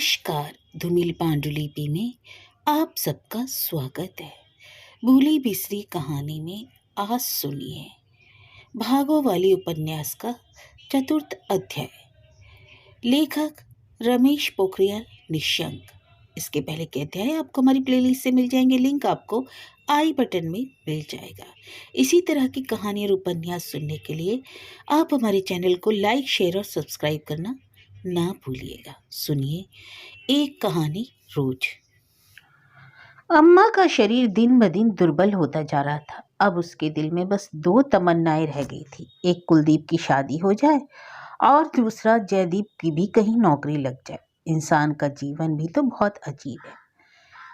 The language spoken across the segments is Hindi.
नमस्कार। धूमिल पांडुलिपि में आप सबका स्वागत है। भूली बिसरी कहानी में आज सुनिए भागों वाली उपन्यास का चतुर्थ अध्याय। लेखक रमेश पोखरियाल निशंक। इसके पहले के अध्याय आपको हमारी प्लेलिस्ट से मिल जाएंगे, लिंक आपको आई बटन में मिल जाएगा। इसी तरह की कहानी और उपन्यास सुनने के लिए आप हमारे चैनल को लाइक, शेयर और सब्सक्राइब करना ना भूलिएगा। सुनिए एक कहानी रोज। अम्मा का शरीर दिन ब दिन दुर्बल होता जा रहा था। अब उसके दिल में बस दो तमन्नाएं रह गई थी, एक कुलदीप की शादी हो जाए और दूसरा जयदीप की भी कहीं नौकरी लग जाए। इंसान का जीवन भी तो बहुत अजीब है,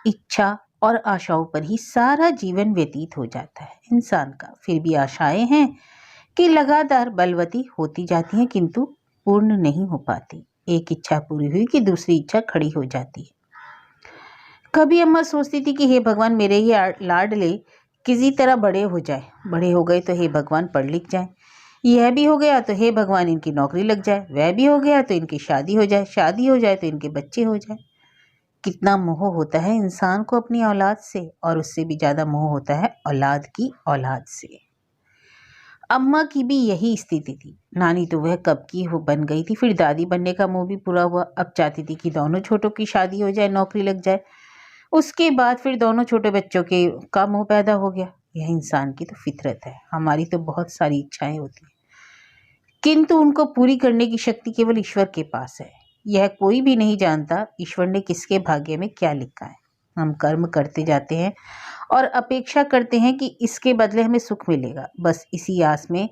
इच्छा और आशाओं पर ही सारा जीवन व्यतीत हो जाता है इंसान का। फिर भी आशाएं हैं कि लगातार बलवती होती जाती हैं किंतु पूर्ण नहीं हो पाती। एक इच्छा पूरी हुई कि दूसरी इच्छा खड़ी हो जाती है। कभी अम्मा सोचती थी कि हे भगवान मेरे ही लाडले किसी तरह बड़े हो जाए, बड़े हो गए तो हे भगवान पढ़ लिख जाए, यह भी हो गया तो हे भगवान इनकी नौकरी लग जाए, वह भी हो गया तो इनकी शादी हो जाए, शादी हो जाए तो इनके बच्चे हो जाए। कितना मोह होता है इंसान को अपनी औलाद से, और उससे भी ज़्यादा मोह होता है औलाद की औलाद से। अम्मा की भी यही स्थिति थी। नानी तो वह कब की हो बन गई थी, फिर दादी बनने का मोह भी पूरा हुआ। अब चाहती थी कि दोनों छोटों की शादी हो जाए, नौकरी लग जाए। उसके बाद फिर दोनों छोटे बच्चों के का मोह पैदा हो गया। यह इंसान की तो फितरत है। हमारी तो बहुत सारी इच्छाएं होती हैं किंतु उनको पूरी करने की शक्ति केवल ईश्वर के पास है। यह कोई भी नहीं जानता ईश्वर ने किसके भाग्य में क्या लिखा है। हम कर्म करते जाते हैं और अपेक्षा करते हैं कि इसके बदले हमें सुख मिलेगा। बस इसी आस में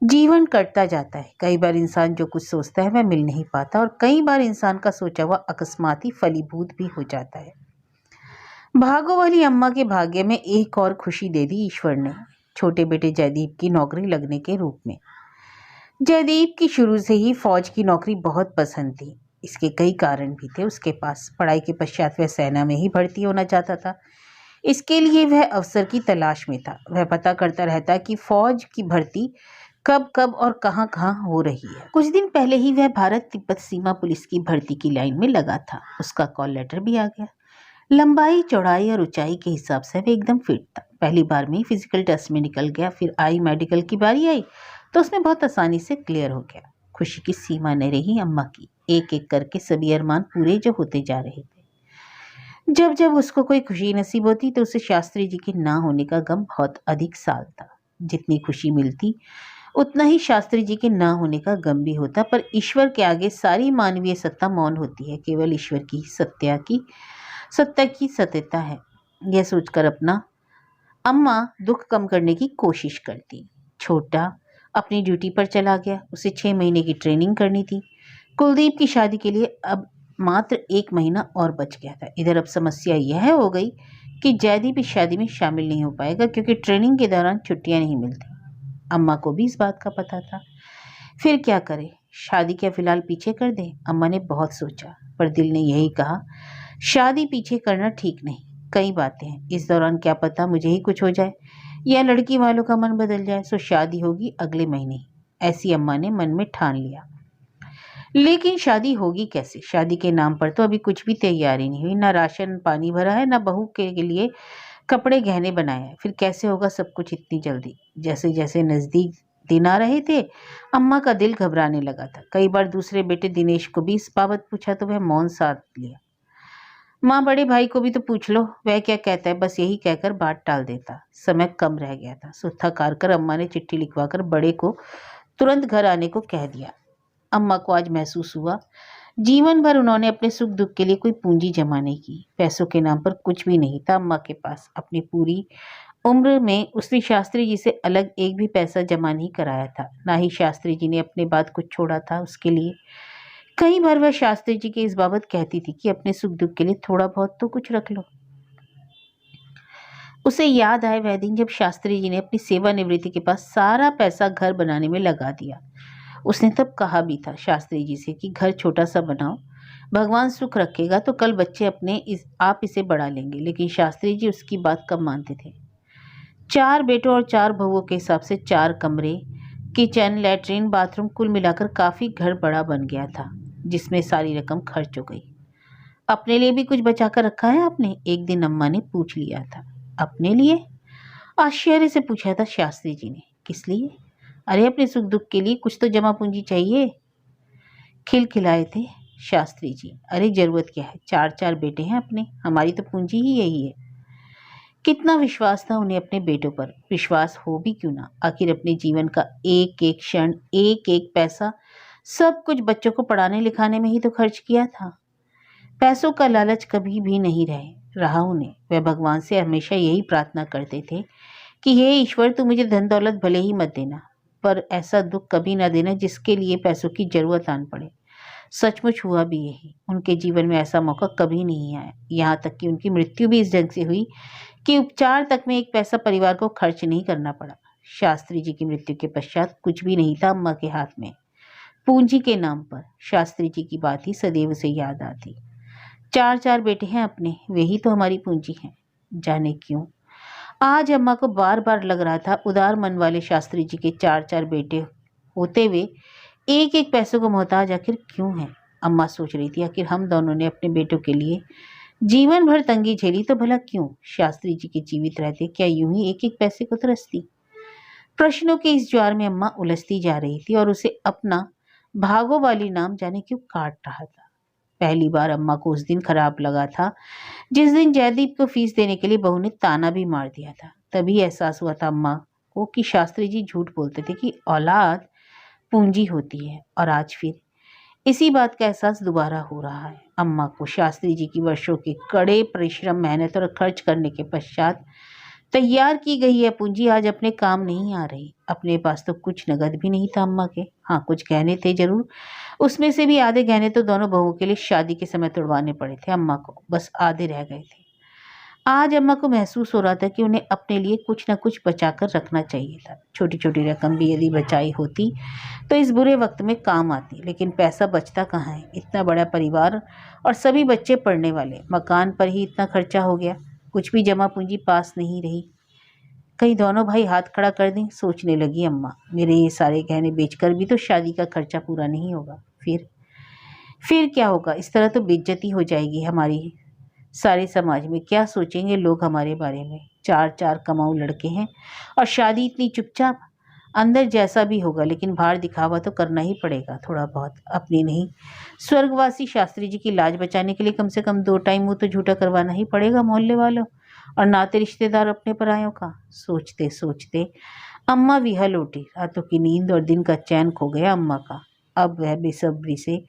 जीवन कटता जाता है। कई बार इंसान जो कुछ सोचता है वह मिल नहीं पाता, और कई बार इंसान का सोचा हुआ अकस्मात ही फलीभूत भी हो जाता है। भागो वाली अम्मा के भाग्य में एक और खुशी दे दी ईश्वर ने, छोटे बेटे जयदीप की नौकरी लगने के रूप में। जयदीप की शुरू से ही फौज की नौकरी बहुत पसंद थी। इसके कई कारण भी थे उसके पास। पढ़ाई के पश्चात वह सेना में ही भर्ती होना चाहता था। इसके लिए वह अवसर की तलाश में था। वह पता करता रहता कि फौज की भर्ती कब कब और कहाँ कहाँ हो रही है। कुछ दिन पहले ही वह भारत तिब्बत सीमा पुलिस की भर्ती की लाइन में लगा था। उसका कॉल लेटर भी आ गया। लंबाई, चौड़ाई और ऊंचाई के हिसाब से वह एकदम फिट था। पहली बार में ही फिजिकल टेस्ट में निकल गया। फिर आई मेडिकल की बारी आई तो उसमें बहुत आसानी से क्लियर हो गया। खुशी की सीमा नहीं रही अम्मा की। एक एक करके सभी अरमान पूरे जो होते जा रहे थे। जब जब उसको कोई खुशी नसीब होती तो उसे शास्त्री जी के ना होने का गम बहुत अधिक साल था। जितनी खुशी मिलती उतना ही शास्त्री जी के ना होने का गम भी होता। पर ईश्वर के आगे सारी मानवीय सत्ता मौन होती है। केवल ईश्वर की सत्ता की सत्यता है। यह सोचकर अपना अम्मा दुख कम करने की कोशिश करती। छोटा अपनी ड्यूटी पर चला गया। उसे 6 महीने की ट्रेनिंग करनी थी। कुलदीप की शादी के लिए अब मात्र 1 महीना और बच गया था। इधर अब समस्या यह हो गई कि जयदीप इस शादी में शामिल नहीं हो पाएगा क्योंकि ट्रेनिंग के दौरान छुट्टियां नहीं मिलती। अम्मा को भी इस बात का पता था। फिर क्या करे? शादी क्या फिलहाल पीछे कर दे? अम्मा ने बहुत सोचा, पर दिल ने यही कहा, शादी पीछे करना ठीक नहीं। कई बातें हैं, इस दौरान क्या पता मुझे ही कुछ हो जाए या लड़की वालों का मन बदल जाए, सो शादी होगी अगले महीने ही। ऐसी अम्मा ने मन में ठान लिया। लेकिन शादी होगी कैसे? शादी के नाम पर तो अभी कुछ भी तैयारी नहीं हुई। ना राशन पानी भरा है, ना बहू के लिए कपड़े गहने बनाए हैं। फिर कैसे होगा सब कुछ इतनी जल्दी? जैसे जैसे नजदीक दिन आ रहे थे अम्मा का दिल घबराने लगा था। कई बार दूसरे बेटे दिनेश को भी इस बाबत पूछा तो वह मौन साध लिया। माँ, बड़े भाई को भी तो पूछ लो, वह क्या कहता है, बस यही कहकर बात टाल देता। समय कम रह गया था। सो थक हार कर अम्मा ने चिट्ठी लिखवाकर बड़े को तुरंत घर आने को कह दिया। अम्मा को आज महसूस हुआ जीवन भर उन्होंने अपने सुख दुख के लिए कोई पूंजी जमा नहीं की। पैसों के नाम पर कुछ भी नहीं था अम्मा के पास। अपनी पूरी उम्र में उसने शास्त्री जी से अलग एक भी पैसा जमा नहीं कराया था। ना ही शास्त्री जी ने अपने बाद कुछ छोड़ा था उसके लिए। कई बार वह शास्त्री जी के इस बाबत कहती थी कि अपने सुख दुख के लिए थोड़ा बहुत तो कुछ रख लो। उसे याद आए वह दिन जब शास्त्री जी ने अपनी सेवानिवृत्ति के पास सारा पैसा घर बनाने में लगा दिया। उसने तब कहा भी था शास्त्री जी से कि घर छोटा सा बनाओ, भगवान सुख रखेगा तो कल बच्चे आप इसे बढ़ा लेंगे। लेकिन शास्त्री जी उसकी बात कब मानते थे। 4 बेटों और 4 बहुओं के हिसाब से 4 कमरे, किचन, लैट्रिन, बाथरूम, कुल मिलाकर काफी घर बड़ा बन गया था, जिसमें सारी रकम खर्च हो गई। अपने लिए भी कुछ बचा कर रखा है आपने? एक दिन अम्मा ने पूछ लिया था। अपने लिए? आश्चर्य से पूछा था शास्त्री जी ने। किस लिए? अरे अपने सुख दुख के लिए कुछ तो जमा पूंजी चाहिए, खिलखिलाए थे शास्त्री जी। अरे जरूरत क्या है, चार चार बेटे हैं अपने, हमारी तो पूंजी ही यही है। कितना विश्वास था उन्हें अपने बेटों पर। विश्वास हो भी क्यों ना, आखिर अपने जीवन का एक एक क्षण, एक एक पैसा, सब कुछ बच्चों को पढ़ाने लिखाने में ही तो खर्च किया था। पैसों का लालच कभी भी नहीं रहा उन्हें। वह भगवान से हमेशा यही प्रार्थना करते थे कि हे ईश्वर, तू मुझे धन दौलत भले ही मत देना, पर ऐसा दुख कभी ना देना जिसके लिए पैसों की जरूरत आन पड़े। सचमुच हुआ भी यही। उनके जीवन में ऐसा मौका कभी नहीं आया। यहाँ तक कि उनकी मृत्यु भी इस ढंग से हुई कि उपचार तक में एक पैसा परिवार को खर्च नहीं करना पड़ा। शास्त्री जी की मृत्यु के पश्चात कुछ भी नहीं था अम्मा के हाथ में। पूंजी के नाम पर शास्त्री जी की बात ही सदैव उसे याद आती। चार चार बेटे हैं अपने, वे ही तो हमारी पूंजी हैं। जाने क्यों आज अम्मा को बार बार लग रहा था, उदार मन वाले शास्त्री जी के चार चार बेटे होते हुए एक एक पैसों को मोहताज आखिर क्यों है। अम्मा सोच रही थी, आखिर हम दोनों ने अपने बेटों के लिए जीवन भर तंगी झेली तो भला क्यों शास्त्री जी के जीवित रहते क्या यूं ही एक एक पैसे को तरसती। प्रश्नों के इस ज्वार में अम्मा उलझती जा रही थी और उसे अपना भागो वाली नाम जाने क्यों काट रहा था। पहली बार अम्मा को उस दिन खराब लगा था जिस दिन जयदीप को फीस देने के लिए बहू ने ताना भी मार दिया था। तभी एहसास हुआ था अम्मा को कि शास्त्री जी झूठ बोलते थे कि औलाद पूंजी होती है। और आज फिर इसी बात का एहसास दोबारा हो रहा है। अम्मा को शास्त्री जी की वर्षों के कड़े परिश्रम, मेहनत और खर्च करने के पश्चात तैयार की गई यह पूंजी आज अपने काम नहीं आ रही। अपने पास तो कुछ नगद भी नहीं था अम्मा के। हाँ, कुछ गहने थे जरूर। उसमें से भी आधे गहने तो दोनों बहुओं के लिए शादी के समय तुड़वाने पड़े थे अम्मा को, बस आधे रह गए थे। आज अम्मा को महसूस हो रहा था कि उन्हें अपने लिए कुछ न कुछ बचा कर रखना चाहिए था। छोटी छोटी रकम भी यदि बचाई होती तो इस बुरे वक्त में काम आती, लेकिन पैसा बचता कहाँ है। इतना बड़ा परिवार और सभी बच्चे पढ़ने वाले, मकान पर ही इतना खर्चा हो गया, कुछ भी जमा पूंजी पास नहीं रही। कहीं दोनों भाई हाथ खड़ा कर दें, सोचने लगी अम्मा। मेरे ये सारे गहने बेचकर भी तो शादी का खर्चा पूरा नहीं होगा। फिर क्या होगा? इस तरह तो बेइज्जती हो जाएगी हमारी सारे समाज में। क्या सोचेंगे लोग हमारे बारे में? चार चार कमाऊ लड़के हैं और शादी इतनी चुपचाप। अंदर जैसा भी होगा, लेकिन बाहर दिखावा तो करना ही पड़ेगा थोड़ा बहुत। अपनी नहीं, स्वर्गवासी शास्त्री जी की लाज बचाने के लिए कम से कम 2 टाइम मुंह तो झूठा करवाना ही पड़ेगा मोहल्ले वालों और नाते रिश्तेदार अपने परायों का। सोचते सोचते अम्मा विहल उठी। रातों की नींद और दिन का चैन खो गया अम्मा का। अब वह बेसब्री से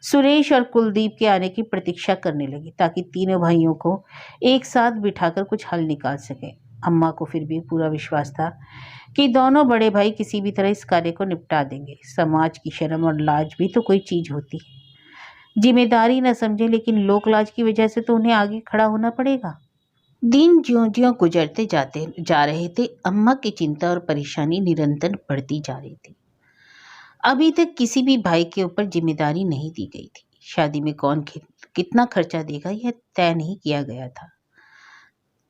सुरेश और कुलदीप के आने की प्रतीक्षा करने लगी ताकि तीनों भाइयों को एक साथ बिठाकर कुछ हल निकाल सके। अम्मा को फिर भी पूरा विश्वास था कि दोनों बड़े भाई किसी भी तरह इस कार्य को निपटा देंगे। समाज की शर्म और लाज भी तो कोई चीज होती है। जिम्मेदारी न समझे, लेकिन लोक लाज की वजह से तो उन्हें आगे खड़ा होना पड़ेगा। दिन ज्यों ज्यों गुजरते जाते जा रहे थे, अम्मा की चिंता और परेशानी निरंतर बढ़ती जा रही थी। अभी तक किसी भी भाई के ऊपर जिम्मेदारी नहीं दी गई थी। शादी में कौन कितना खर्चा देगा यह तय नहीं किया गया था।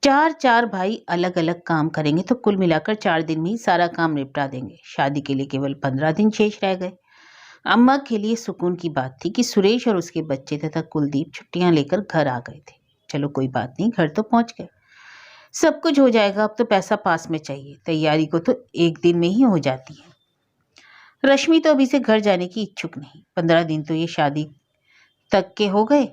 चार चार भाई अलग अलग काम करेंगे तो कुल मिलाकर 4 दिन में ही सारा काम निपटा देंगे। शादी के लिए केवल 15 दिन शेष रह गए। अम्मा के लिए सुकून की बात थी कि सुरेश और उसके बच्चे तथा कुलदीप छुट्टियां लेकर घर आ गए थे। चलो कोई बात नहीं, घर तो पहुंच गए, सब कुछ हो जाएगा। अब तो पैसा पास में चाहिए। तैयारी को तो 1 दिन में ही हो जाती है। रश्मि तो अभी से घर जाने की इच्छुक नहीं। 15 दिन तो ये शादी तक के हो गए,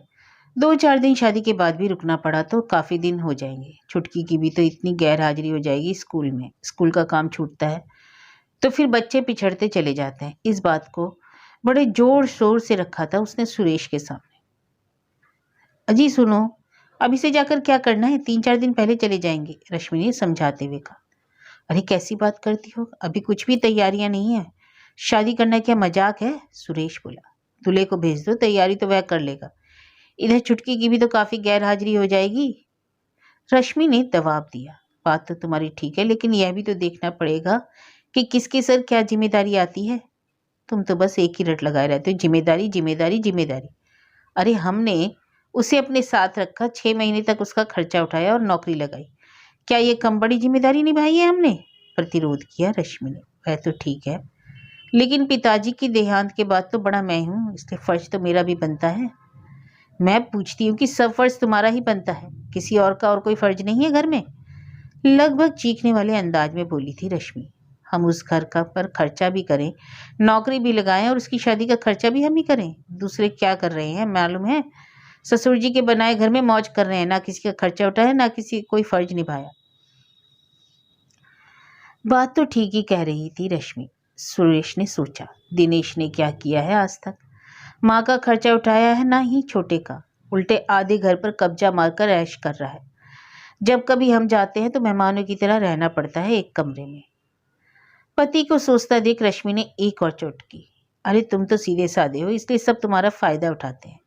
2-4 दिन शादी के बाद भी रुकना पड़ा तो काफ़ी दिन हो जाएंगे। छुटकी की भी तो इतनी गैर हाजिरी हो जाएगी स्कूल में, स्कूल का काम छूटता है तो फिर बच्चे पिछड़ते चले जाते हैं। इस बात को बड़े जोर शोर से रखा था उसने सुरेश के सामने। अजी सुनो, अभी से जाकर क्या करना है, 3-4 दिन पहले चले जाएंगे, रश्मि ने समझाते हुए कहा। अरे कैसी बात करती हो, अभी कुछ भी तैयारियां नहीं है। शादी करना क्या मजाक है? सुरेश बोला। दूल्हे को भेज दो, तैयारी तो वह कर लेगा। इधर छुटकी की भी तो काफी गैर हाजिरी हो जाएगी, रश्मि ने जवाब दिया। बात तो तुम्हारी ठीक है, लेकिन यह भी तो देखना पड़ेगा कि किसके सर क्या जिम्मेदारी आती है। तुम तो बस एक ही रट लगाए रहते हो, जिम्मेदारी जिम्मेदारी जिम्मेदारी। अरे हमने उसे अपने साथ रखा, 6 महीने तक उसका खर्चा उठाया और नौकरी लगाई। क्या ये कम बड़ी जिम्मेदारी निभाई है हमने? प्रतिरोध किया रश्मि ने। वह तो ठीक है, लेकिन पिताजी की देहांत के बाद तो बड़ा मैं हूँ, इसलिए फर्ज तो मेरा भी बनता है। मैं पूछती हूँ कि सब फर्ज तुम्हारा ही बनता है, किसी और का और कोई फर्ज नहीं है घर में? लगभग चीखने वाले अंदाज में बोली थी रश्मि। हम उस घर का पर खर्चा भी करें, नौकरी भी लगाएं और उसकी शादी का खर्चा भी हम ही करें। दूसरे क्या कर रहे हैं मालूम है? ससुर जी के बनाए घर में मौज कर रहे हैं, ना किसी का खर्चा उठाया, ना किसी कोई फर्ज निभाया। बात तो ठीक ही कह रही थी रश्मि। सुरेश ने सोचा, दिनेश ने क्या किया है आज तक? माँ का खर्चा उठाया है, ना ही छोटे का। उल्टे आधे घर पर कब्जा मारकर ऐश कर रहा है। जब कभी हम जाते हैं तो मेहमानों की तरह रहना पड़ता है एक कमरे में। पति को सोचता देख रश्मि ने एक और चोट की। अरे तुम तो सीधे साधे हो, इसलिए सब तुम्हारा फायदा उठाते हैं।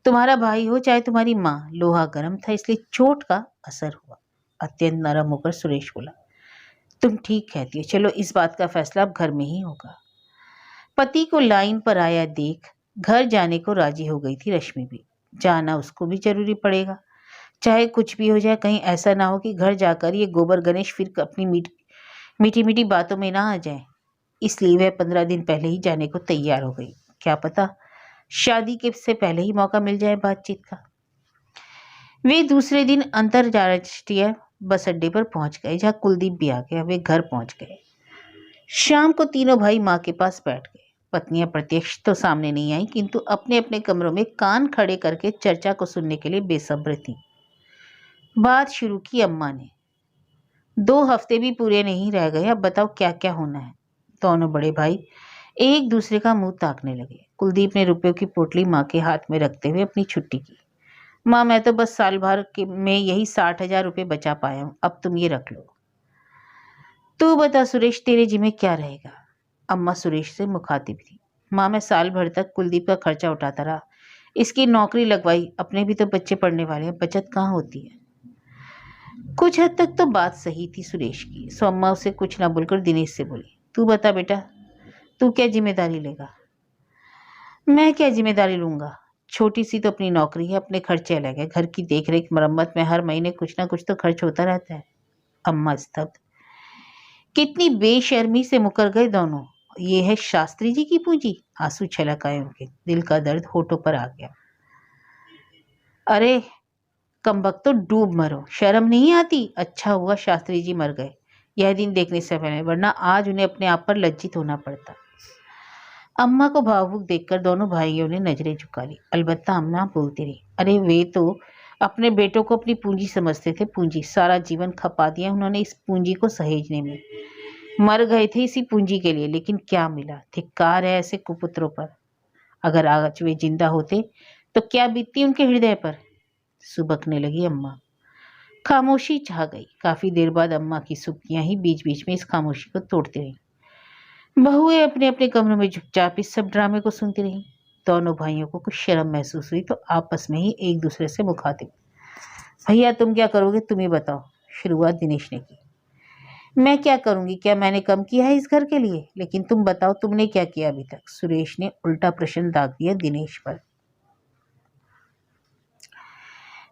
तुम्हारा भाई हो चाहे तुम्हारी माँ, लोहा गर्म था इसलिए चोट का असर हुआ। अत्यंत नरम होकर सुरेश बोला, तुम ठीक कहती हो, चलो इस बात का फैसला अब घर में ही होगा। पति को लाइन पर आया देख घर जाने को राजी हो गई थी रश्मि भी। जाना उसको भी जरूरी पड़ेगा, चाहे कुछ भी हो जाए। कहीं ऐसा ना हो कि घर जाकर ये गोबर गणेश फिर अपनी मीठी मीठी बातों में ना आ जाए। इसलिए वह 15 दिन पहले ही जाने को तैयार हो गई। क्या पता शादी के से पहले ही मौका मिल जाए बातचीत का। वे दूसरे दिन अंतरराष्ट्रीय बस अड्डे पर पहुंच गए, जहाँ कुलदीप भी आ गया। वे घर पहुंच गए। शाम को तीनों भाई माँ के पास बैठ गए। पत्नियां प्रत्यक्ष तो सामने नहीं आई, किंतु अपने अपने कमरों में कान खड़े करके चर्चा को सुनने के लिए बेसब्र थीं। बात शुरू की अम्मा ने। 2 हफ्ते भी पूरे नहीं रह गए, अब बताओ क्या क्या होना है। दोनों बड़े भाई एक दूसरे का मुंह ताकने लगे। कुलदीप ने रुपयों की पोटली माँ के हाथ में रखते हुए अपनी छुट्टी की। माँ, मैं तो बस साल भर में यही 60,000 रुपये बचा पाया हूँ, अब तुम ये रख लो। तू बता सुरेश, तेरे जिम्मे क्या रहेगा? अम्मा सुरेश से मुखातिब थी। माँ, मैं साल भर तक कुलदीप का खर्चा उठाता रहा, इसकी नौकरी लगवाई, अपने भी तो बच्चे पढ़ने वाले हैं, बचत कहाँ होती है। कुछ हद तक तो बात सही थी सुरेश की, सो अम्मा उसे कुछ ना बोलकर दिनेश से बोली, तू बता बेटा, तू क्या जिम्मेदारी लेगा? मैं क्या जिम्मेदारी लूंगा? छोटी सी तो अपनी नौकरी है, अपने खर्चे अलग है, घर की देखरेख मरम्मत में हर महीने कुछ ना कुछ तो खर्च होता रहता है। अम्मा स्तब्ध। कितनी बेशर्मी से मुकर गए दोनों। ये है शास्त्री जी की पूंजी? आंसू छलक आए उनके, दिल का दर्द होठों पर आ गया। अरे कमबख्त, तो डूब मरो, शर्म नहीं आती? अच्छा हुआ शास्त्री जी मर गए यह दिन देखने से पहले, वरना आज उन्हें अपने आप पर लज्जित होना पड़ता। अम्मा को भावुक देखकर दोनों भाइयों ने नजरें झुका ली। अलबत्ता अम्मा बोलती रही, अरे वे तो अपने बेटों को अपनी पूंजी समझते थे। पूंजी, सारा जीवन खपा दिया उन्होंने इस पूंजी को सहेजने में। मर गए थे इसी पूंजी के लिए, लेकिन क्या मिला? धिक्कार है ऐसे कुपुत्रों पर। अगर आज वे जिंदा होते तो क्या बीतती उनके हृदय पर? सुबकने लगी अम्मा। खामोशी छा गई। काफी देर बाद अम्मा की सुबकियां ही बीच बीच में इस खामोशी को तोड़ती रही। बहुएं अपने अपने कमरों में चुपचाप इस सब ड्रामे को सुनती रही। दोनों भाइयों को कुछ शर्म महसूस हुई तो आपस में ही एक दूसरे से मुखातिब, भैया तुम क्या करोगे, तुम ही बताओ। शुरुआत दिनेश ने की। मैं क्या करूंगी? क्या मैंने कम किया है इस घर के लिए? लेकिन तुम बताओ, तुमने क्या किया अभी तक? सुरेश ने उल्टा प्रश्न दाग दिया दिनेश पर।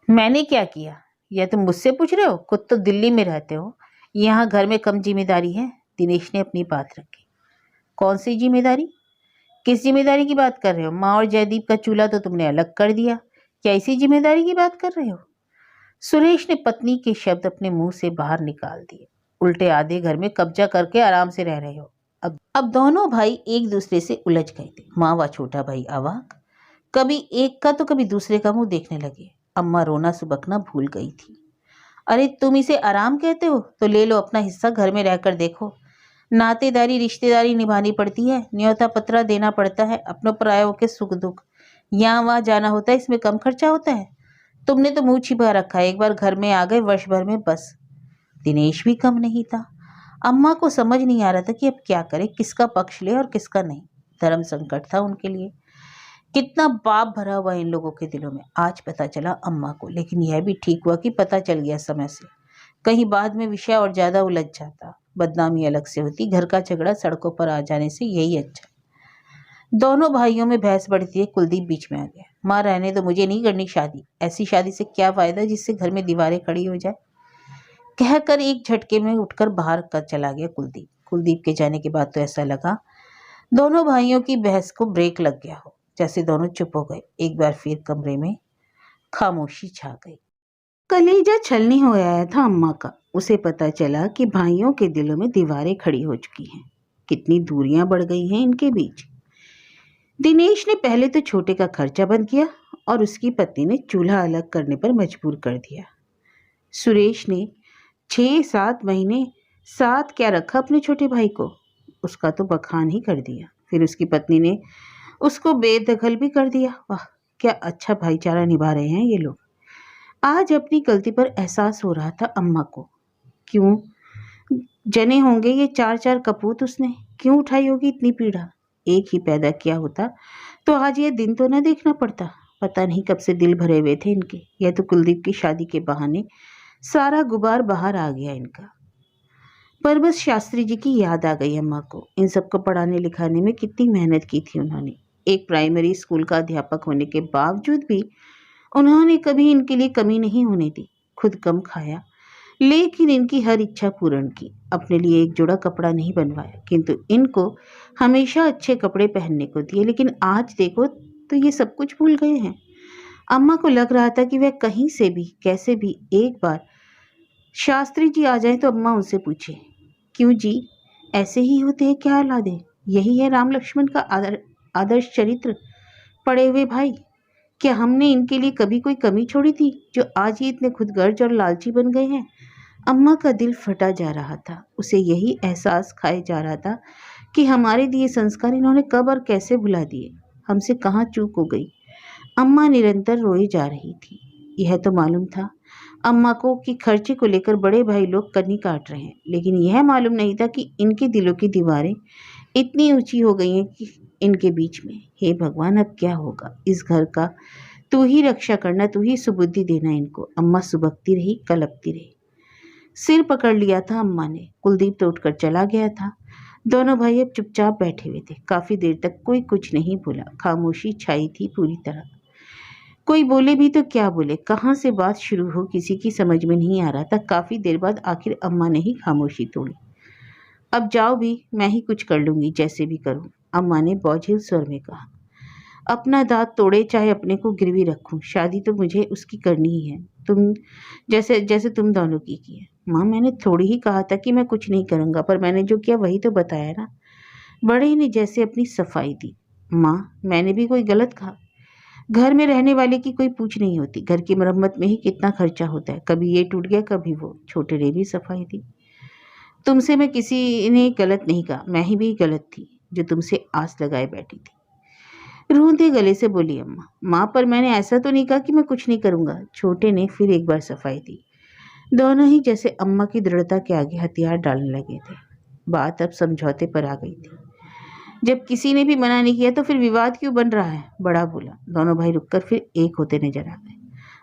मैंने क्या किया? यह तुम मुझसे पूछ रहे हो? खुद तो दिल्ली में रहते हो, यहाँ घर में कम जिम्मेदारी है? दिनेश ने अपनी बात रखी। कौन सी जिम्मेदारी? किस जिम्मेदारी की बात कर रहे हो? माँ और जयदीप का चूल्हा तो तुमने अलग कर दिया, क्या इसी जिम्मेदारी की बात कर रहे हो? सुरेश ने पत्नी के शब्द अपने मुंह से बाहर निकाल दिए। उल्टे आधे घर में कब्जा करके आराम से रह रहे हो। अब दोनों भाई एक दूसरे से उलझ गए थे। माँ व छोटा भाई अवाक, कभी एक का तो कभी दूसरे का मुंह देखने लगे। अम्मा रोना सुबकना भूल गई थी। अरे तुम इसे आराम कहते हो तो ले लो अपना हिस्सा, घर में रहकर देखो। नातेदारी रिश्तेदारी निभानी पड़ती है, न्योता पत्रा देना पड़ता है, अपनों परायों के सुख दुख यहाँ वहाँ जाना होता है, इसमें कम खर्चा होता है? तुमने तो मुंह छिपा रखा है, एक बार घर में आ गए वर्ष भर में बस। दिनेश भी कम नहीं था। अम्मा को समझ नहीं आ रहा था कि अब क्या करे, किसका पक्ष ले और किसका नहीं। धर्म संकट था उनके लिए। कितना पाप भरा हुआ इन लोगों के दिलों में। आज पता चला अम्मा को, लेकिन यह भी ठीक हुआ कि पता चल गया समय से, कहीं बाद में विषय और ज्यादा उलझ जाता, बदनामी अलग से होती। घर का झगड़ा सड़कों पर आ जाने से यही अच्छा। दोनों भाइयों में बहस बढ़ती है। कुलदीप बीच में आ गया। माँ रहने दो, मुझे नहीं करनी शादी। ऐसी शादी से क्या फायदा जिससे घर में दीवारें खड़ी हो जाए। कहकर एक झटके में उठकर बाहर कर चला गया कुलदीप। कुलदीप के जाने के बाद तो ऐसा लगा दोनों भाइयों की बहस को ब्रेक लग गया हो। जैसे दोनों चुप हो गए। एक बार फिर कमरे में खामोशी छा गई। कलेजा छलनी हो आया था अम्मा का। उसे पता चला कि भाइयों के दिलों में दीवारें खड़ी हो चुकी हैं। कितनी दूरियां बढ़ गई हैं इनके बीच। दिनेश ने पहले तो छोटे का खर्चा बंद किया और उसकी पत्नी ने चूल्हा अलग करने पर मजबूर कर दिया। सुरेश ने 6-7 महीने साथ क्या रखा अपने छोटे भाई को, उसका तो बखान ही कर दिया। फिर उसकी पत्नी ने उसको बेदखल भी कर दिया। वाह, क्या अच्छा भाईचारा निभा रहे हैं ये लोग। आज अपनी गलती पर एहसास हो रहा था अम्मा को। क्यों जने होंगे ये 4-4 कपूत उसने, क्यों उठाई होगी इतनी पीड़ा। एक ही पैदा किया होता तो आज ये दिन तो न देखना पड़ता। पता नहीं कब से दिल भरे हुए थे इनके। यह तो कुलदीप की शादी के बहाने सारा गुबार बाहर आ गया इनका। पर बस शास्त्री जी की याद आ गई अम्मा को। इन सबको पढ़ाने लिखाने में कितनी मेहनत की थी उन्होंने। एक प्राइमरी स्कूल का अध्यापक होने के बावजूद भी उन्होंने कभी इनके लिए कमी नहीं होने दी। खुद कम खाया लेकिन इनकी हर इच्छा पूर्ण की। अपने लिए एक जोड़ा कपड़ा नहीं बनवाया किंतु इनको हमेशा अच्छे कपड़े पहनने को दिए। लेकिन आज देखो तो ये सब कुछ भूल गए हैं। अम्मा को लग रहा था कि वह कहीं से भी कैसे भी एक बार शास्त्री जी आ जाए तो अम्मा उनसे पूछे, क्यों जी, ऐसे ही होते हैं क्या औलादे? यही है राम लक्ष्मण का आदर्श चरित्र। पड़े हुए भाई, क्या हमने इनके लिए कभी कोई कमी छोड़ी थी जो आज ये इतने खुदगर्ज और लालची बन गए हैं? अम्मा का दिल फटा जा रहा था। उसे यही एहसास खाए जा रहा था कि हमारे दिए संस्कार इन्होंने कब और कैसे भुला दिए। हमसे कहाँ चूक हो गई। अम्मा निरंतर रोई जा रही थी। यह तो मालूम था अम्मा को कि खर्चे को लेकर बड़े भाई लोग कन्नी काट रहे हैं, लेकिन यह मालूम नहीं था कि इनके दिलों की दीवारें इतनी ऊंची हो गई हैं कि इनके बीच में। हे भगवान, अब क्या होगा इस घर का? तू ही रक्षा करना, तू ही सुबुद्धि देना इनको। अम्मा सुबकती रही, कलपती रही। सिर पकड़ लिया था अम्मा ने। कुलदीप तो उठकर चला गया था। दोनों भाई अब चुपचाप बैठे हुए थे। काफी देर तक कोई कुछ नहीं बोला। खामोशी छाई थी पूरी तरह। कोई बोले भी तो क्या बोले, कहाँ से बात शुरू हो किसी की समझ में नहीं आ रहा था। काफी देर बाद आखिर अम्मा ने ही खामोशी तोड़ी। अब जाओ भी, मैं ही कुछ कर लूंगी, जैसे भी करूं, अम्मा ने बोझिल स्वर में कहा। अपना दांत तोड़े चाहे अपने को गिरवी रखूं, शादी तो मुझे उसकी करनी ही है, तुम जैसे जैसे तुम दोनों की है। माँ, मैंने थोड़ी ही कहा था कि मैं कुछ नहीं करूंगा, पर मैंने जो किया वही तो बताया ना। बड़े ने जैसे अपनी सफाई दी। माँ, मैंने भी कोई गलत कहा? घर में रहने वाले की कोई पूछ नहीं होती। घर की मरम्मत में ही कितना खर्चा होता है, कभी ये टूट गया कभी वो। छोटे ने भी सफाई दी। तुमसे मैं किसी ने गलत नहीं कहा, मैं ही भी गलत थी जो तुमसे आस लगाए बैठी थी। रूंधे गले से बोली अम्मा। माँ, पर मैंने ऐसा तो नहीं कहा कि मैं कुछ नहीं करूंगा। छोटे ने फिर एक बार सफाई दी। दोनों ही जैसे अम्मा की दृढ़ता के आगे हथियार डालने लगे थे। बात अब समझौते पर आ गई थी। जब किसी ने भी मना नहीं किया तो फिर विवाद क्यों बन रहा है? बड़ा बोला। दोनों भाई रुककर फिर एक होते नजर आ गए।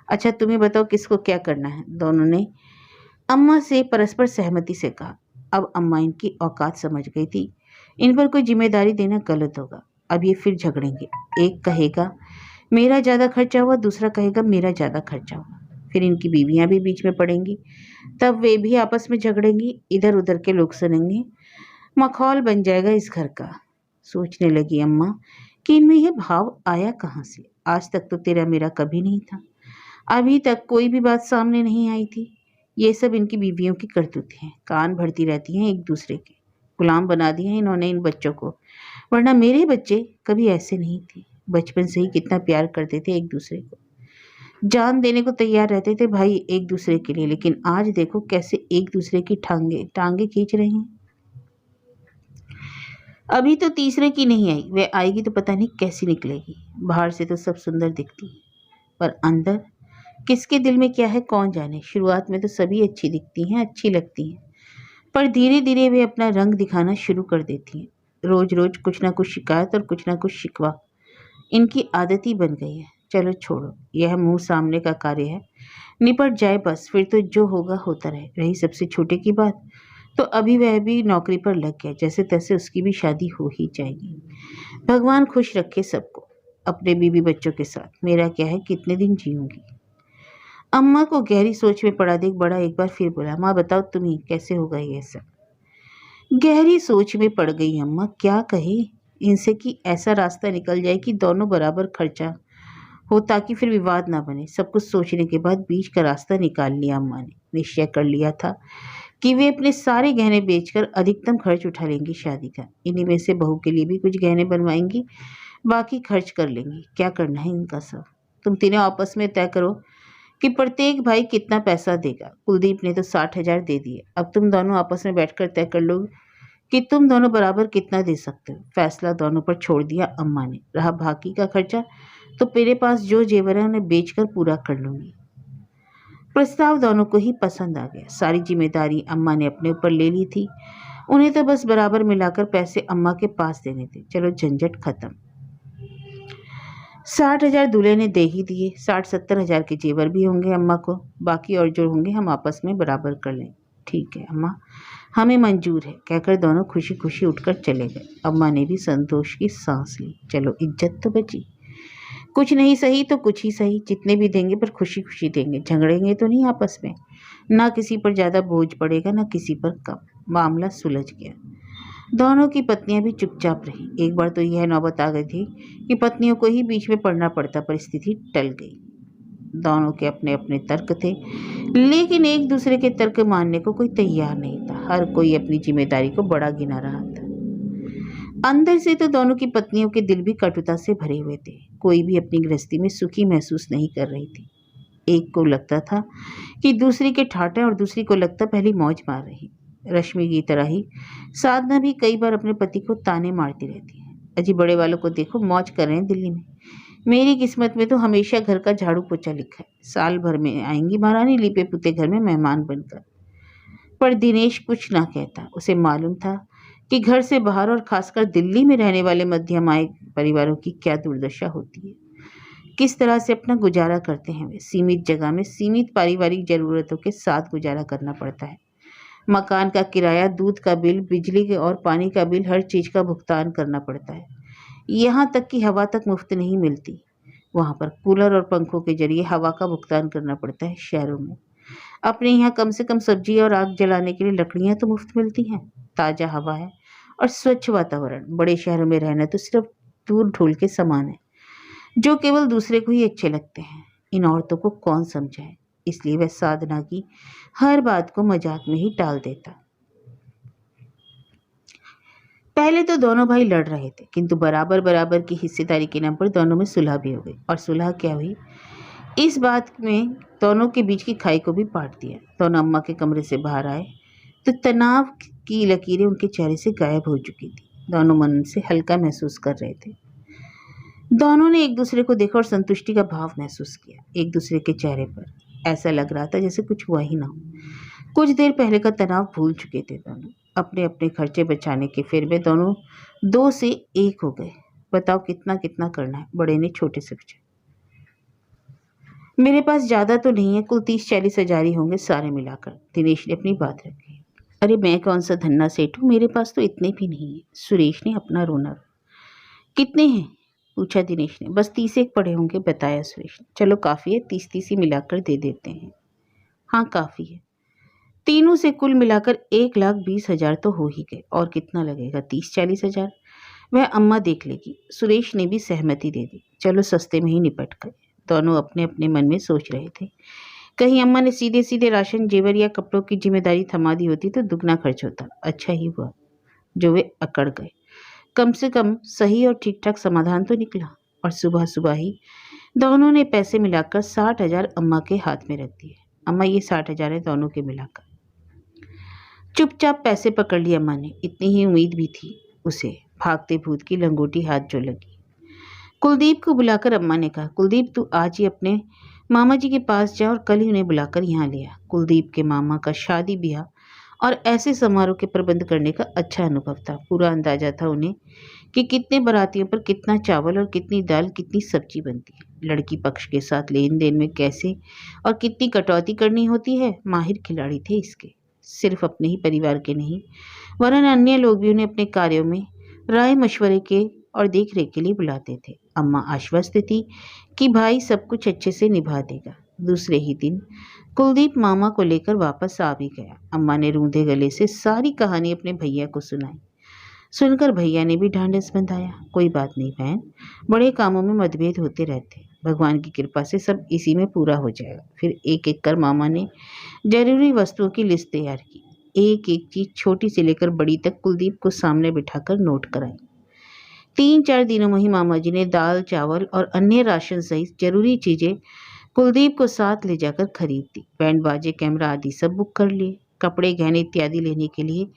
अच्छा, तुम्हें बताओ किसको क्या करना है? दोनों ने अम्मा से परस्पर सहमति से कहा। अब अम्मा इनकी औकात समझ गई थी। इन पर कोई जिम्मेदारी देना गलत होगा। अब ये फिर झगड़ेंगे। एक कहेगा मेरा ज़्यादा खर्चा हुआ, दूसरा कहेगा मेरा ज़्यादा खर्चा हुआ। फिर इनकी बीवियां भी बीच में पड़ेंगी, तब वे भी आपस में झगड़ेंगी। इधर उधर के लोग सुनेंगे। मखौल बन जाएगा इस घर का। सोचने लगी अम्मा कि इनमें यह भाव आया कहाँ से। आज तक तो तेरा मेरा कभी नहीं था। अभी तक कोई भी बात सामने नहीं आई थी। ये सब इनकी बीवियों की करतूतें हैं। कान भरती रहती हैं एक दूसरे के। गुलाम बना दिए हैं इन्होंने इन बच्चों को, वरना मेरे बच्चे कभी ऐसे नहीं थे। बचपन से ही कितना प्यार करते थे एक दूसरे को, जान देने को तैयार रहते थे भाई एक दूसरे के लिए। लेकिन आज देखो कैसे एक दूसरे की टांगे खींच रहे हैं। अभी तो तीसरे की नहीं आई, वह आएगी तो पता नहीं कैसी निकलेगी। बाहर से तो सब सुंदर दिखती है, पर अंदर किसके दिल में क्या है कौन जाने। शुरुआत में तो सभी अच्छी दिखती हैं, अच्छी लगती हैं, पर धीरे धीरे वे अपना रंग दिखाना शुरू कर देती हैं। रोज रोज कुछ ना कुछ शिकायत और कुछ ना कुछ शिकवा इनकी आदत ही बन गई है। चलो छोड़ो, यह मुंह सामने का कार्य है, निपट जाए बस। फिर तो जो होगा होता रहे। रही सबसे छोटे की बात, तो अभी वह भी नौकरी पर लग गया। जैसे तैसे उसकी भी शादी हो ही जाएगी। भगवान खुश रखे सबको अपने बीवी बच्चों के साथ। मेरा क्या है, कितने दिन जीऊंगी। अम्मा को गहरी सोच में पड़ा देख बड़ा एक बार फिर बोला, माँ बताओ तुम्हें कैसे होगा ये सब? गहरी सोच में पड़ गई अम्मा। क्या कहे, इनसे कि ऐसा रास्ता निकल जाए कि दोनों बराबर खर्चा हो, ताकि फिर विवाद ना बने। सब कुछ सोचने के बाद बीच का रास्ता निकाल लिया अम्मा ने। निश्चय कर लिया था कि वे अपने सारे गहने बेचकर अधिकतम खर्च उठा लेंगी शादी का। इन्हीं में से बहू के लिए भी कुछ गहने बनवाएंगी, बाकी खर्च कर लेंगी। क्या करना है इनका सब। तुम तीनों आपस में तय करो कि प्रत्येक भाई कितना पैसा देगा। कुलदीप ने तो 60,000 दे दिए। अब तुम दोनों आपस में बैठकर तय कर लो कि तुम दोनों बराबर कितना दे सकते हो। फैसला दोनों पर छोड़ दिया अम्मा ने। रहा बाकी का खर्चा, तो मेरे पास जो जेवर है उन्हें बेचकर पूरा कर लूंगी। प्रस्ताव दोनों को ही पसंद आ गया। सारी जिम्मेदारी अम्मा ने अपने ऊपर ले ली थी। उन्हें तो बस बराबर मिलाकर पैसे अम्मा के पास देने थे। चलो झंझट खत्म। 60,000 दूल्हे ने दे ही दिए। 60-70,000 के जेवर भी होंगे अम्मा को। बाकी और जो होंगे हम आपस में बराबर कर लें। ठीक है अम्मा, हमें मंजूर है, कहकर दोनों खुशी खुशी उठकर चले गए। अम्मा ने भी संतोष की सांस ली। चलो इज्जत तो बची। कुछ नहीं सही तो कुछ ही सही, जितने भी देंगे पर खुशी खुशी देंगे। झगड़ेंगे तो नहीं आपस में। ना किसी पर ज़्यादा बोझ पड़ेगा, ना किसी पर कम। मामला सुलझ गया। दोनों की पत्नियां भी चुपचाप रहीं। एक बार तो यह नौबत आ गई थी कि पत्नियों को ही बीच में पड़ना पड़ता। परिस्थिति टल गई। दोनों के अपने अपने तर्क थे, लेकिन एक दूसरे के तर्क मानने को कोई तैयार नहीं था। हर कोई अपनी जिम्मेदारी को बड़ा गिना रहा था। अंदर से तो दोनों की पत्नियों के दिल भी कटुता से भरे हुए थे। कोई भी अपनी गृहस्थी में सुखी महसूस नहीं कर रही थी। एक को लगता था कि दूसरी के ठाटे, और दूसरी को लगता पहली मौज मार रही। रश्मि की तरह ही साधना भी कई बार अपने पति को ताने मारती रहती है। अजी बड़े वालों को देखो, मौज कर रहे हैं दिल्ली में। मेरी किस्मत में तो हमेशा घर का झाड़ू पोछा लिखा है। साल भर में आएंगी महारानी लिपे पुते घर में मेहमान बनकर। पर दिनेश कुछ ना कहता। उसे मालूम था कि घर से बाहर और खासकर दिल्ली में रहने वाले मध्यम आय परिवारों की क्या दुर्दशा होती है, किस तरह से अपना गुजारा करते हैं वे। सीमित जगह में सीमित पारिवारिक जरूरतों के साथ गुजारा करना पड़ता है। मकान का किराया, दूध का बिल, बिजली के और पानी का बिल, हर चीज़ का भुगतान करना पड़ता है। यहाँ तक कि हवा तक मुफ्त नहीं मिलती। वहाँ पर कूलर और पंखों के जरिए हवा का भुगतान करना पड़ता है। शहरों में अपने यहाँ कम से कम सब्जी और आग जलाने के लिए लकड़ियाँ तो मुफ्त मिलती हैं। ताज़ा हवा है और स्वच्छ वातावरण। बड़े शहरों में रहना तो सिर्फ दूर ढोल के समान है, जो केवल दूसरे को ही अच्छे लगते हैं। इन औरतों को कौन समझाए। इसलिए वह साधना की हर बात को मजाक में ही टाल देता। पहले तो दोनों भाई लड़ रहे थे, किंतु बराबर बराबर की हिस्सेदारी के नाम पर दोनों में सुलह भी हो गई। और सुलह क्या हुई, इस बात में दोनों के बीच की खाई को भी पाट दिया। दोनों अम्मा के कमरे से बाहर आए तो तनाव की लकीरें उनके चेहरे से गायब हो चुकी थी। दोनों मन से हल्का महसूस कर रहे थे। दोनों ने एक दूसरे को देखा और संतुष्टि का भाव महसूस किया एक दूसरे के चेहरे पर। ऐसा लग रहा था जैसे कुछ हुआ ही ना हो। कुछ देर पहले का तनाव भूल चुके थे दोनों। अपने अपने खर्चे बचाने के फिर में दोनों 2 से 1 हो गए। बताओ कितना कितना करना है। बड़े ने छोटे से पूछा। मेरे पास ज़्यादा तो नहीं है, कुल 30-40 हजार ही होंगे सारे मिलाकर। दिनेश ने अपनी बात रखी। अरे मैं कौन सा धन्ना सेठ हूँ, मेरे पास तो इतने भी नहीं है। सुरेश ने अपना रोना। कितने हैं, पूछा दिनेश ने। बस 30 पड़े होंगे, बताया सुरेश ने। चलो काफ़ी है, 30 ही मिलाकर दे देते हैं। हाँ काफ़ी है। तीनों से कुल मिलाकर 1,20,000 तो हो ही गए। और कितना लगेगा, 30-40 हजार। वह अम्मा देख लेगी। सुरेश ने भी सहमति दे दी। चलो सस्ते में ही निपट गए। दोनों अपने अपने मन में सोच रहे थे, कहीं अम्मा ने सीधे सीधे राशन, जेवर या कपड़ों की जिम्मेदारी थमा दी होती तो दुगना खर्च होता। अच्छा ही हुआ जो वे अकड़ गए। कम से कम सही और ठीक ठाक समाधान तो निकला। और सुबह सुबह ही दोनों ने पैसे मिलाकर 60,000 अम्मा के हाथ में रख दिए। अम्मा ये 60,000 है दोनों के मिलाकर। चुपचाप पैसे पकड़ लिए अम्मा ने। इतनी ही उम्मीद भी थी उसे। भागते भूत की लंगोटी हाथ जो लगी। कुलदीप को बुलाकर अम्मा ने कहा, कुलदीप तू आज ही अपने मामा जी के पास जा और कल ही उन्हें बुलाकर यहाँ ले आ। कुलदीप के मामा का शादी ब्याह और ऐसे समारोह के प्रबंध करने का अच्छा अनुभव था। पूरा अंदाजा था उन्हें कि कितने बारातियों पर कितना चावल और कितनी दाल, कितनी सब्जी बनती है। लड़की पक्ष के साथ लेन देन में कैसे और कितनी कटौती करनी होती है, माहिर खिलाड़ी थे इसके। सिर्फ अपने ही परिवार के नहीं, वरन अन्य लोग भी उन्हें अपने कार्यों में राय मशवरे के और देख रेख के लिए बुलाते थे। अम्मा आश्वस्त थी कि भाई सब कुछ अच्छे से निभा देगा। दूसरे ही दिन कुलदीप मामा को लेकर वापस आ भी गया। अम्मा ने रूंधे गले से सारी कहानी अपने भैया को सुनाई। सुनकर भैया ने भी ढांढस बंधाया, कोई बात नहीं बहन, बड़े कामों में मतभेद होते रहते हैं, भगवान की कृपा से सब इसी में पूरा हो जाएगा। फिर एक एक कर मामा ने जरूरी वस्तुओं की लिस्ट तैयार की। एक एक चीज छोटी से लेकर बड़ी तक कुलदीप को सामने बिठाकर नोट कराई। 3-4 दिनों में ही मामा जी ने दाल चावल और अन्य राशन सहित जरूरी चीजें कुलदीप को साथ ले जाकर खरीद दी। बैंड बाजे कैमरा आदि सब बुक कर लिए। कपड़े गहने इत्यादि लेने के लिए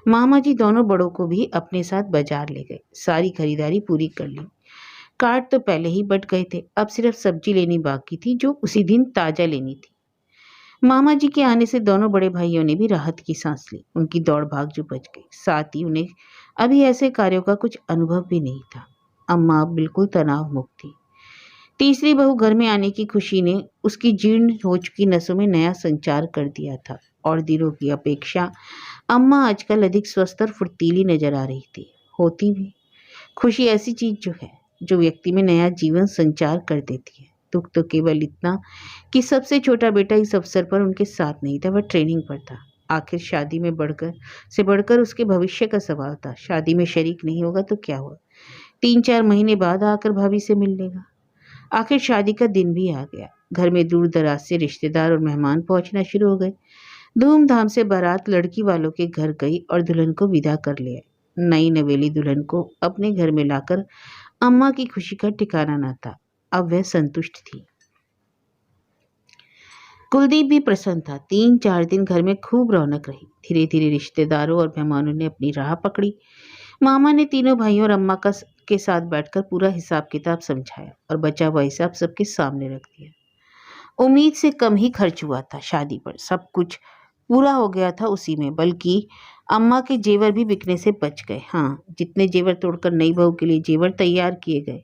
मामा जी दोनों बड़ों को भी अपने साथ बाजार ले गए। सारी खरीदारी पूरी कर ली। कार्ड तो पहले ही बट गए थे, अब सिर्फ सब्जी लेनी बाकी थी जो उसी दिन ताजा लेनी थी। मामा जी के आने से दोनों बड़े भाइयों ने भी राहत की सांस ली। उनकी दौड़ भाग जो बच गई, साथ ही उन्हें अभी ऐसे कार्यों का कुछ अनुभव भी नहीं था। अम्मा अब बिल्कुल तनाव मुक्त थी। तीसरी बहू घर में आने की खुशी ने उसकी जीर्ण हो चुकी नसों में नया संचार कर दिया था और दिनों की अपेक्षा अम्मा आजकल अधिक स्वस्थ और फुर्तीली नजर आ रही थी। होती भी खुशी ऐसी चीज जो है जो व्यक्ति में नया जीवन संचार कर देती है। दुख तो केवल इतना कि सबसे छोटा बेटा इस अवसर पर उनके साथ नहीं था, वह ट्रेनिंग पर था। आखिर शादी में बढ़कर उसके भविष्य का सवाल था। शादी में शरीक नहीं होगा तो क्या हुआ, 3-4 महीने बाद आकर भाभी से मिल लेगा। आखिर शादी का दिन भी आ गया। घर में दूर दराज से रिश्तेदार और मेहमान पहुंचना शुरू हो गए। धूमधाम से बारात लड़की वालों के घर गई और दुल्हन को विदा कर लिया। नई नवेली दुल्हन को अपने घर में लाकर अम्मा की खुशी का ठिकाना न था। अब वह संतुष्ट थी। कुलदीप भी प्रसन्न था। 3-4 दिन घर में खूब रौनक रही। धीरे धीरे रिश्तेदारों और मेहमानों ने अपनी राह पकड़ी। मामा ने तीनों भाइयों और अम्मा के साथ बैठकर पूरा हिसाब किताब समझाया और बचा हुआ हिसाब सबके सामने रख दिया। उम्मीद से कम ही खर्च हुआ था शादी पर। सब कुछ पूरा हो गया था उसी में, बल्कि अम्मा के जेवर भी बिकने से बच गए। हाँ, जितने जेवर तोड़कर नई बहू के लिए जेवर तैयार किए गए,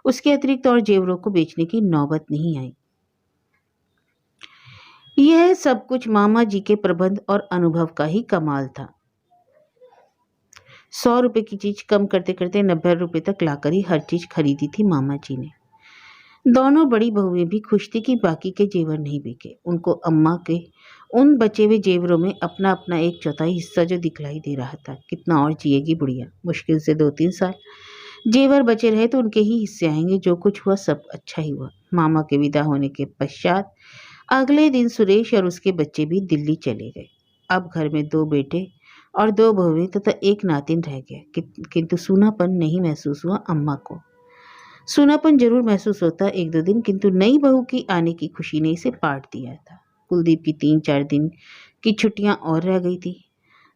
उसके अतिरिक्त और जेवरों को बेचने की नौबत नहीं आई। यह सब कुछ मामा जी के प्रबंध और अनुभव का ही कमाल था। 100 रुपए की चीज कम करते करते 90 रुपए तक लाकर ही हर चीज खरीदी थी मामा जी ने। दोनों बड़ी बहुएं भी खुश थी कि बाकी के जेवर नहीं बिके। उनको अम्मा के उन बचे हुए जेवरों में अपना अपना 1/4 हिस्सा जो दिखलाई दे रहा था। कितना और जिएगी बुढ़िया, मुश्किल से 2-3 साल। जेवर बचे रहे तो उनके ही हिस्से आएंगे। जो कुछ हुआ सब अच्छा ही हुआ। मामा के विदा होने के पश्चात अगले दिन सुरेश और उसके बच्चे भी दिल्ली चले गए। अब घर में 2 बेटे और 2 बहुएं तथा एक नातिन रह गया। किंतु सूनापन नहीं महसूस हुआ अम्मा को। सूनापन जरूर महसूस होता 1-2 दिन, किंतु नई बहू की आने की खुशी ने इसे पाट दिया था। कुलदीप की 3-4 दिन की छुट्टियां और रह गई थी।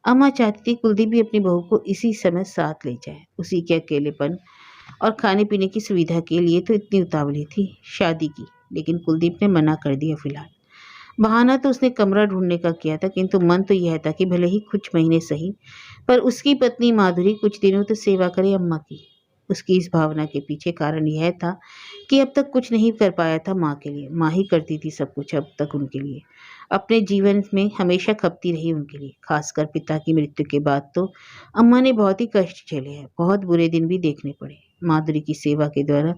अम्मा चाहती थी कुलदीप भी अपनी बहू को इसी समय साथ ले जाए। उसी के अकेलेपन और खाने पीने की सुविधा के लिए तो इतनी उतावली थी शादी की, लेकिन कुलदीप ने मना कर दिया। फिलहाल बहाना तो उसने कमरा ढूंढने का किया था, किंतु मन तो यह था कि भले ही कुछ महीने सही, पर उसकी पत्नी माधुरी कुछ दिनों तो सेवा करे अम्मा की। उसकी इस भावना के पीछे कारण यह था कि अब तक कुछ नहीं कर पाया था माँ के लिए। माँ ही करती थी सब कुछ अब तक उनके लिए। अपने जीवन में हमेशा खपती रही उनके लिए। खासकर पिता की मृत्यु के बाद तो अम्मा ने बहुत ही कष्ट झेले हैं, बहुत बुरे दिन भी देखने पड़े। माधुरी की सेवा के द्वारा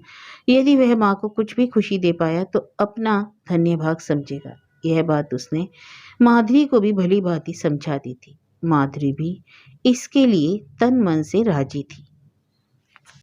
यदि वह माँ को कुछ भी खुशी दे पाया तो अपना धन्य भाग समझेगा। यह बात उसने माधुरी को भी भली भांति समझा दी थी। माधुरी भी इसके लिए तन मन से राजी थी।